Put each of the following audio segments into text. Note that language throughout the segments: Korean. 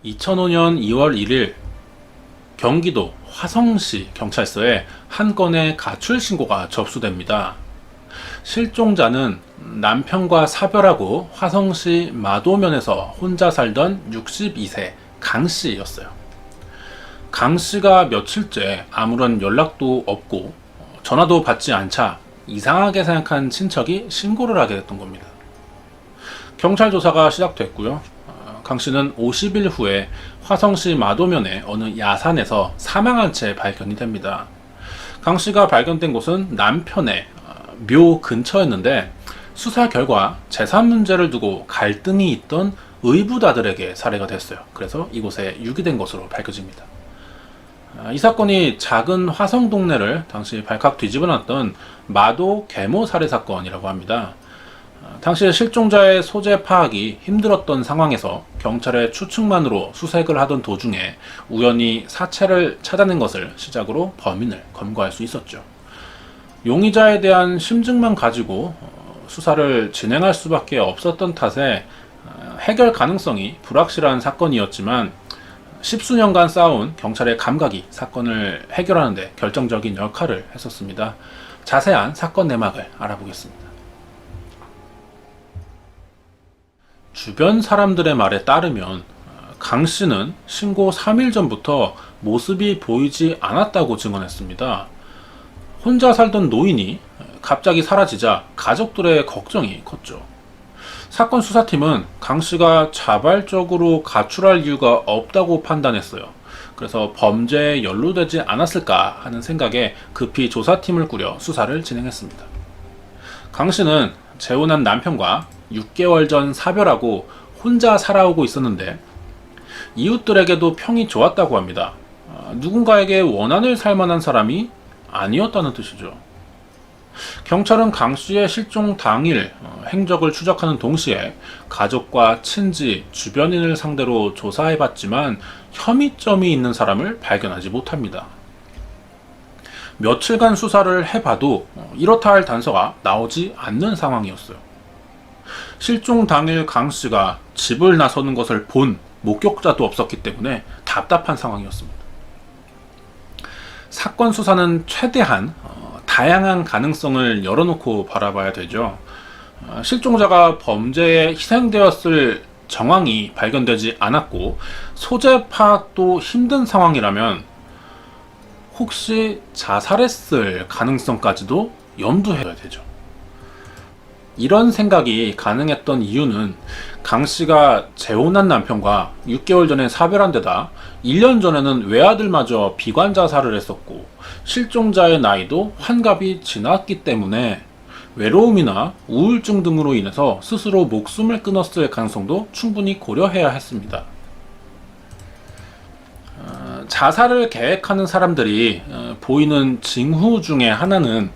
2005년 2월 1일 경기도 화성시 경찰서에 한 건의 가출 신고가 접수됩니다. 실종자는 남편과 사별하고 화성시 마도면에서 혼자 살던 62세 강씨였어요. 강씨가 며칠째 아무런 연락도 없고 전화도 받지 않자 이상하게 생각한 친척이 신고를 하게 됐던 겁니다. 경찰 조사가 시작됐고요. 강씨는 50일 후에 화성시 마도면의 어느 야산에서 사망한 채 발견이 됩니다. 강씨가 발견된 곳은 남편의 묘 근처였는데 수사 결과 재산 문제를 두고 갈등이 있던 의붓아들에게 살해가 됐어요. 그래서 이곳에 유기된 것으로 밝혀집니다. 이 사건이 작은 화성 동네를 당시 발칵 뒤집어놨던 마도 계모 살해 사건이라고 합니다. 당시 실종자의 소재 파악이 힘들었던 상황에서 경찰의 추측만으로 수색을 하던 도중에 우연히 사체를 찾아낸 것을 시작으로 범인을 검거할 수 있었죠. 용의자에 대한 심증만 가지고 수사를 진행할 수밖에 없었던 탓에 해결 가능성이 불확실한 사건이었지만 십수년간 쌓아온 경찰의 감각이 사건을 해결하는 데 결정적인 역할을 했었습니다. 자세한 사건 내막을 알아보겠습니다. 주변 사람들의 말에 따르면 강씨는 신고 3일 전부터 모습이 보이지 않았다고 증언했습니다. 혼자 살던 노인이 갑자기 사라지자 가족들의 걱정이 컸죠. 사건 수사팀은 강씨가 자발적으로 가출할 이유가 없다고 판단했어요. 그래서 범죄에 연루되지 않았을까 하는 생각에 급히 조사팀을 꾸려 수사를 진행했습니다. 강씨는 재혼한 남편과 6개월 전 사별하고 혼자 살아오고 있었는데 이웃들에게도 평이 좋았다고 합니다. 누군가에게 원한을 살 만한 사람이 아니었다는 뜻이죠. 경찰은 강씨의 실종 당일 행적을 추적하는 동시에 가족과 친지, 주변인을 상대로 조사해봤지만 혐의점이 있는 사람을 발견하지 못합니다. 며칠간 수사를 해봐도 이렇다 할 단서가 나오지 않는 상황이었어요. 실종 당일 강씨가 집을 나서는 것을 본 목격자도 없었기 때문에 답답한 상황이었습니다. 사건 수사는 최대한 다양한 가능성을 열어놓고 바라봐야 되죠. 실종자가 범죄에 희생되었을 정황이 발견되지 않았고 소재 파악도 힘든 상황이라면 혹시 자살했을 가능성까지도 염두해야 되죠. 이런 생각이 가능했던 이유는 강씨가 재혼한 남편과 6개월 전에 사별한 데다 1년 전에는 외아들마저 비관 자살을 했었고 실종자의 나이도 환갑이 지났기 때문에 외로움이나 우울증 등으로 인해서 스스로 목숨을 끊었을 가능성도 충분히 고려해야 했습니다. 자살을 계획하는 사람들이 보이는 징후 중에 하나는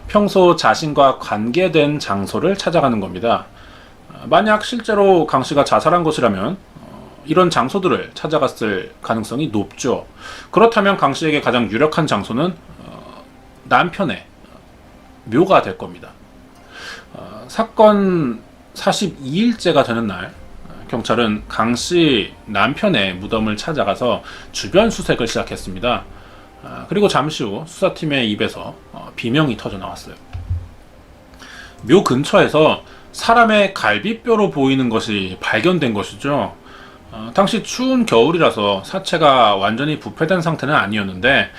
평소 자신과 관계된 장소를 찾아가는 겁니다. 만약 실제로 강씨가 자살한 것이라면 이런 장소들을 찾아갔을 가능성이 높죠. 그렇다면 강씨에게 가장 유력한 장소는 남편의 묘가 될 겁니다. 사건 42일째가 되는 날 경찰은 강씨 남편의 무덤을 찾아가서 주변 수색을 시작했습니다. 그리고 잠시 후 수사팀의 입에서 비명이 터져 나왔어요. 묘 근처에서 사람의 갈비뼈로 보이는 것이 발견된 것이죠. 당시 추운 겨울이라서 사체가 완전히 부패된 상태는 아니었는데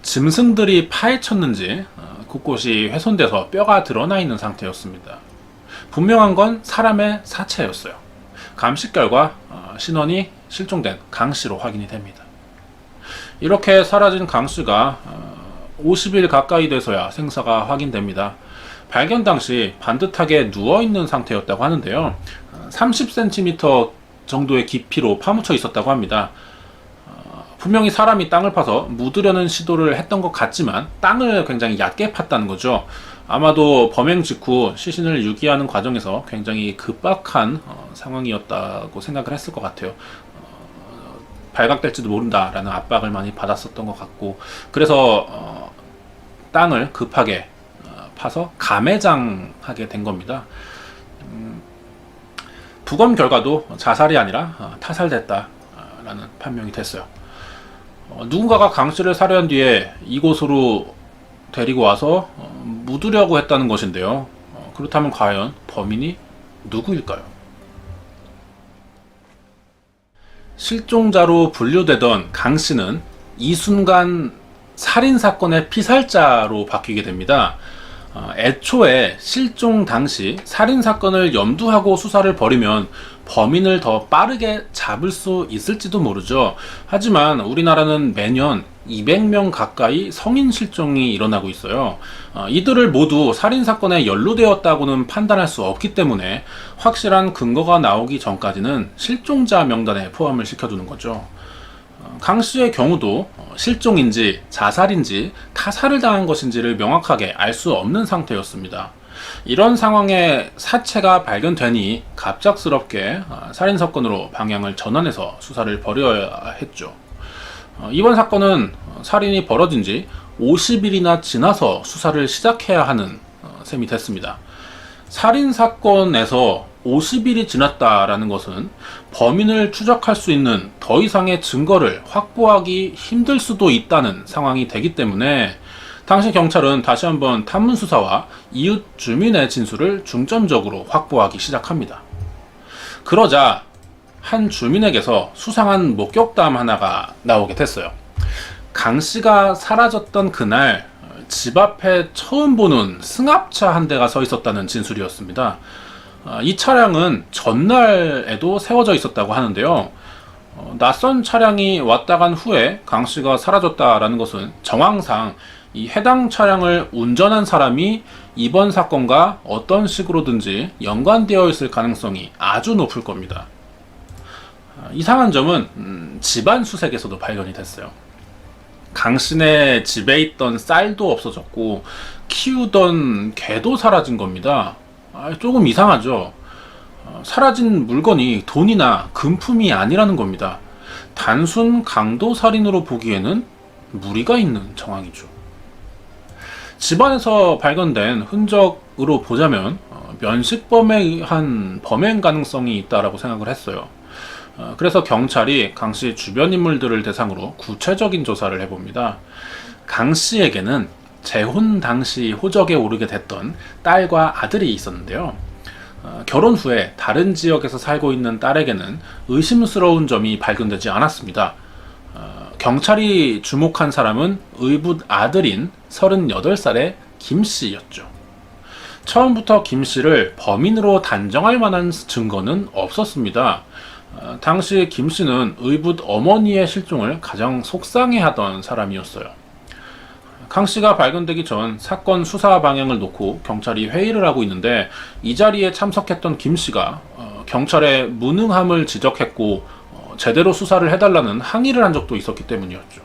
짐승들이 파헤쳤는지 곳곳이 훼손돼서 뼈가 드러나 있는 상태였습니다. 분명한 건 사람의 사체였어요. 감식 결과 신원이 실종된 강씨로 확인이 됩니다. 이렇게 사라진 강씨가 50일 가까이 돼서야 생사가 확인됩니다. 발견 당시 반듯하게 누워있는 상태였다고 하는데요. 30cm 정도의 깊이로 파묻혀 있었다고 합니다. 분명히 사람이 땅을 파서 묻으려는 시도를 했던 것 같지만 땅을 굉장히 얕게 팠다는 거죠. 아마도 범행 직후 시신을 유기하는 과정에서 굉장히 급박한 상황이었다고 생각을 했을 것 같아요. 발각될지도 모른다라는 압박을 많이 받았었던 것 같고 그래서 땅을 급하게 파서 감해장하게 된 겁니다. 부검 결과도 자살이 아니라 타살됐다 라는 판명이 됐어요. 누군가가 강 씨를 살해한 뒤에 이곳으로 데리고 와서 묻으려고 했다는 것인데요. 그렇다면 과연 범인이 누구일까요? 실종자로 분류되던 강 씨는 이 순간 살인사건의 피살자로 바뀌게 됩니다. 애초에 실종 당시 살인사건을 염두하고 수사를 벌이면 범인을 더 빠르게 잡을 수 있을지도 모르죠. 하지만 우리나라는 매년 200명 가까이 성인 실종이 일어나고 있어요. 이들을 모두 살인사건에 연루되었다고는 판단할 수 없기 때문에 확실한 근거가 나오기 전까지는 실종자 명단에 포함을 시켜두는 거죠. 강 씨의 경우도 실종인지 자살인지 타살을 당한 것인지를 명확하게 알 수 없는 상태였습니다. 이런 상황에 사체가 발견되니 갑작스럽게 살인사건으로 방향을 전환해서 수사를 벌여야 했죠. 이번 사건은 살인이 벌어진 지 50일이나 지나서 수사를 시작해야 하는 셈이 됐습니다. 살인사건에서 50일이 지났다라는 것은 범인을 추적할 수 있는 더 이상의 증거를 확보하기 힘들 수도 있다는 상황이 되기 때문에 당시 경찰은 다시 한번 탐문수사와 이웃 주민의 진술을 중점적으로 확보하기 시작합니다. 그러자 한 주민에게서 수상한 목격담 하나가 나오게 됐어요. 강 씨가 사라졌던 그날 집 앞에 처음 보는 승합차 한 대가 서 있었다는 진술이었습니다. 이 차량은 전날에도 세워져 있었다고 하는데요. 낯선 차량이 왔다 간 후에 강 씨가 사라졌다라는 것은 정황상 이 해당 차량을 운전한 사람이 이번 사건과 어떤 식으로든지 연관되어 있을 가능성이 아주 높을 겁니다. 이상한 점은 집안 수색에서도 발견이 됐어요. 강 씨네 집에 있던 쌀도 없어졌고 키우던 개도 사라진 겁니다. 조금 이상하죠. 사라진 물건이 돈이나 금품이 아니라는 겁니다. 단순 강도 살인으로 보기에는 무리가 있는 정황이죠. 집안에서 발견된 흔적으로 보자면 면식범에 의한 범행 가능성이 있다라고 생각을 했어요. 그래서 경찰이 강 씨 주변 인물들을 대상으로 구체적인 조사를 해봅니다. 강 씨에게는 재혼 당시 호적에 오르게 됐던 딸과 아들이 있었는데요. 결혼 후에 다른 지역에서 살고 있는 딸에게는 의심스러운 점이 발견되지 않았습니다. 경찰이 주목한 사람은 의붓 아들인 38살의 김 씨였죠. 처음부터 김 씨를 범인으로 단정할 만한 증거는 없었습니다. 당시 김 씨는 의붓 어머니의 실종을 가장 속상해하던 사람이었어요. 강 씨가 발견되기 전 사건 수사 방향을 놓고 경찰이 회의를 하고 있는데 이 자리에 참석했던 김 씨가 경찰의 무능함을 지적했고 제대로 수사를 해달라는 항의를 한 적도 있었기 때문이었죠.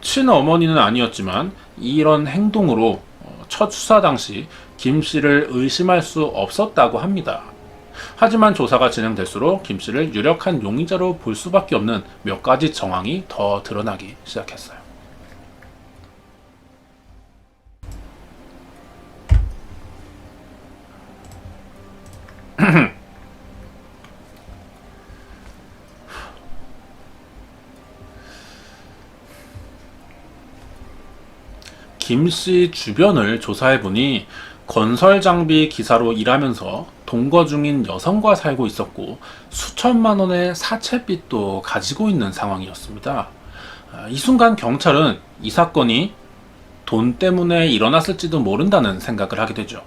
친어머니는 아니었지만 이런 행동으로 첫 수사 당시 김 씨를 의심할 수 없었다고 합니다. 하지만 조사가 진행될수록 김 씨를 유력한 용의자로 볼 수밖에 없는 몇 가지 정황이 더 드러나기 시작했어요. 김 씨 주변을 조사해보니 건설 장비 기사로 일하면서 동거 중인 여성과 살고 있었고 수천만 원의 사채빚도 가지고 있는 상황이었습니다. 이 순간 경찰은 이 사건이 돈 때문에 일어났을지도 모른다는 생각을 하게 되죠.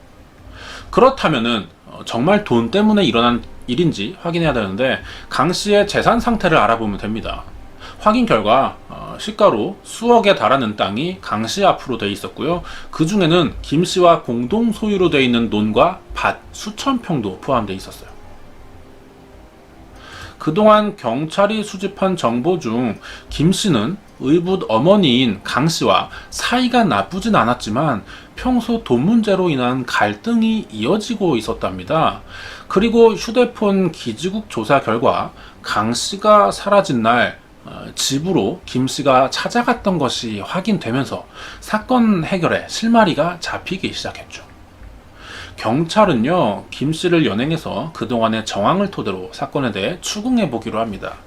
그렇다면은 정말 돈 때문에 일어난 일인지 확인해야 되는데 강 씨의 재산 상태를 알아보면 됩니다. 확인 결과 시가로 수억에 달하는 땅이 강 씨 앞으로 돼 있었고요. 그 중에는 김 씨와 공동 소유로 돼 있는 논과 밭 수천 평도 포함되어 있었어요. 그동안 경찰이 수집한 정보 중 김 씨는 의붓 어머니인 강 씨와 사이가 나쁘진 않았지만 평소 돈 문제로 인한 갈등이 이어지고 있었답니다. 그리고 휴대폰 기지국 조사 결과 강 씨가 사라진 날 집으로 김 씨가 찾아갔던 것이 확인되면서 사건 해결에 실마리가 잡히기 시작했죠. 경찰은요, 김 씨를 연행해서 그동안의 정황을 토대로 사건에 대해 추궁해 보기로 합니다.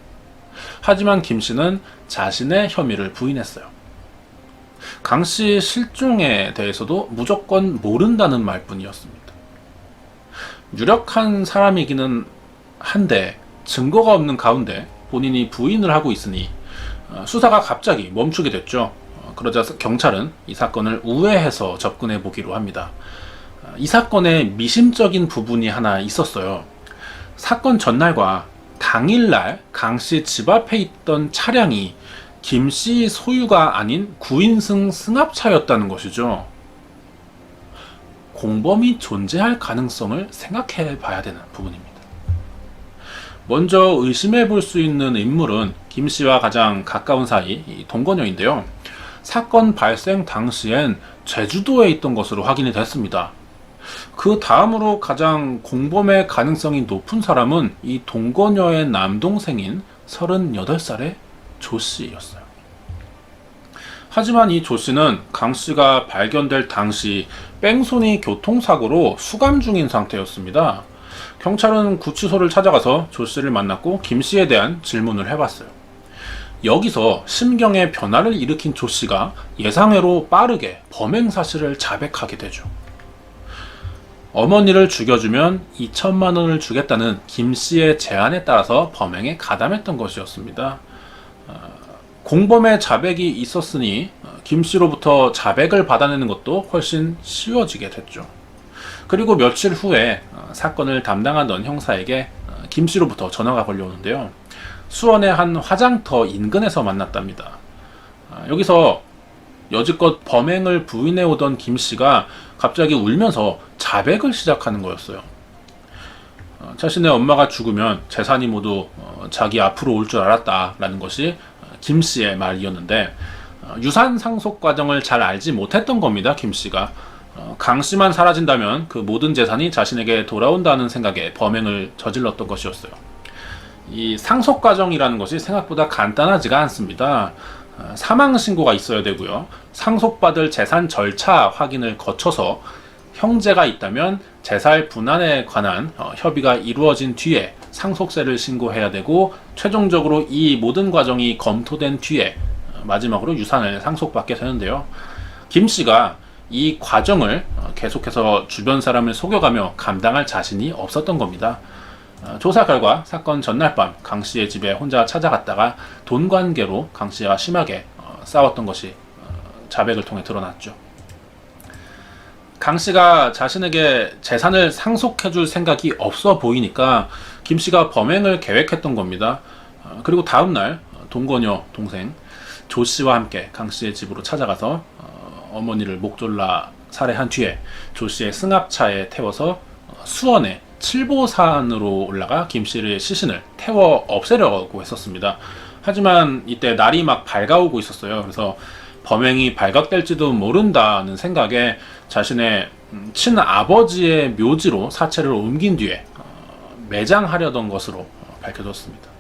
하지만 김 씨는 자신의 혐의를 부인했어요. 강 씨 실종에 대해서도 무조건 모른다는 말뿐이었습니다. 유력한 사람이기는 한데 증거가 없는 가운데 본인이 부인을 하고 있으니 수사가 갑자기 멈추게 됐죠. 그러자 경찰은 이 사건을 우회해서 접근해 보기로 합니다. 이 사건에 미심적인 부분이 하나 있었어요. 사건 전날과 당일날 강 씨 집 앞에 있던 차량이 김 씨 소유가 아닌 구인승 승합차였다는 것이죠. 공범이 존재할 가능성을 생각해 봐야 되는 부분입니다. 먼저 의심해 볼 수 있는 인물은 김 씨와 가장 가까운 사이 동거녀인데요. 사건 발생 당시엔 제주도에 있던 것으로 확인이 됐습니다. 그 다음으로 가장 공범의 가능성이 높은 사람은 이 동거녀의 남동생인 38살의 조 씨였어요. 하지만 이 조 씨는 강 씨가 발견될 당시 뺑소니 교통사고로 수감 중인 상태였습니다. 경찰은 구치소를 찾아가서 조 씨를 만났고 김 씨에 대한 질문을 해봤어요. 여기서 심경의 변화를 일으킨 조 씨가 예상외로 빠르게 범행 사실을 자백하게 되죠. 어머니를 죽여주면 2천만 원을 주겠다는 김 씨의 제안에 따라서 범행에 가담했던 것이었습니다. 공범의 자백이 있었으니 김 씨로부터 자백을 받아내는 것도 훨씬 쉬워지게 됐죠. 그리고 며칠 후에 사건을 담당하던 형사에게 김 씨로부터 전화가 걸려오는데요. 수원의 한 화장터 인근에서 만났답니다. 여기서 여지껏 범행을 부인해오던 김 씨가 갑자기 울면서 자백을 시작하는 거였어요. 자신의 엄마가 죽으면 재산이 모두 자기 앞으로 올 줄 알았다라는 것이 김 씨의 말이었는데, 유산 상속 과정을 잘 알지 못했던 겁니다. 김 씨가 강 씨만 사라진다면 그 모든 재산이 자신에게 돌아온다는 생각에 범행을 저질렀던 것이었어요. 이 상속 과정이라는 것이 생각보다 간단하지가 않습니다. 사망 신고가 있어야 되고요. 상속받을 재산 절차 확인을 거쳐서 형제가 있다면 재산 분할에 관한 협의가 이루어진 뒤에 상속세를 신고해야 되고, 최종적으로 이 모든 과정이 검토된 뒤에 마지막으로 유산을 상속받게 되는데요. 김 씨가 이 과정을 계속해서 주변 사람을 속여가며 감당할 자신이 없었던 겁니다. 조사 결과 사건 전날 밤 강 씨의 집에 혼자 찾아갔다가 돈 관계로 강 씨와 심하게 싸웠던 것이 자백을 통해 드러났죠. 강 씨가 자신에게 재산을 상속해줄 생각이 없어 보이니까 김 씨가 범행을 계획했던 겁니다. 그리고 다음날 동거녀 동생 조 씨와 함께 강 씨의 집으로 찾아가서 어머니를 목 졸라 살해한 뒤에 조 씨의 승합차에 태워서 수원의 칠보산으로 올라가 김 씨의 시신을 태워 없애려고 했었습니다. 하지만 이때 날이 막 밝아오고 있었어요. 그래서 범행이 발각될지도 모른다는 생각에 자신의 친아버지의 묘지로 사체를 옮긴 뒤에 매장하려던 것으로 밝혀졌습니다.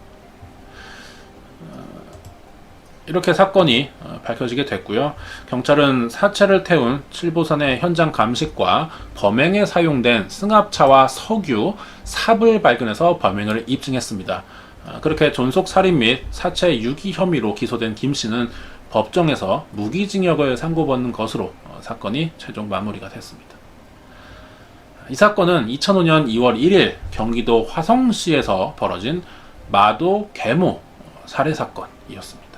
이렇게 사건이 밝혀지게 됐고요. 경찰은 사체를 태운 칠보산의 현장 감식과 범행에 사용된 승합차와 석유, 삽을 발견해서 범행을 입증했습니다. 그렇게 존속살인 및 사체 유기 혐의로 기소된 김 씨는 법정에서 무기징역을 선고받는 것으로 사건이 최종 마무리가 됐습니다. 이 사건은 2005년 2월 1일 경기도 화성시에서 벌어진 마도 계모 살해 사건이었습니다.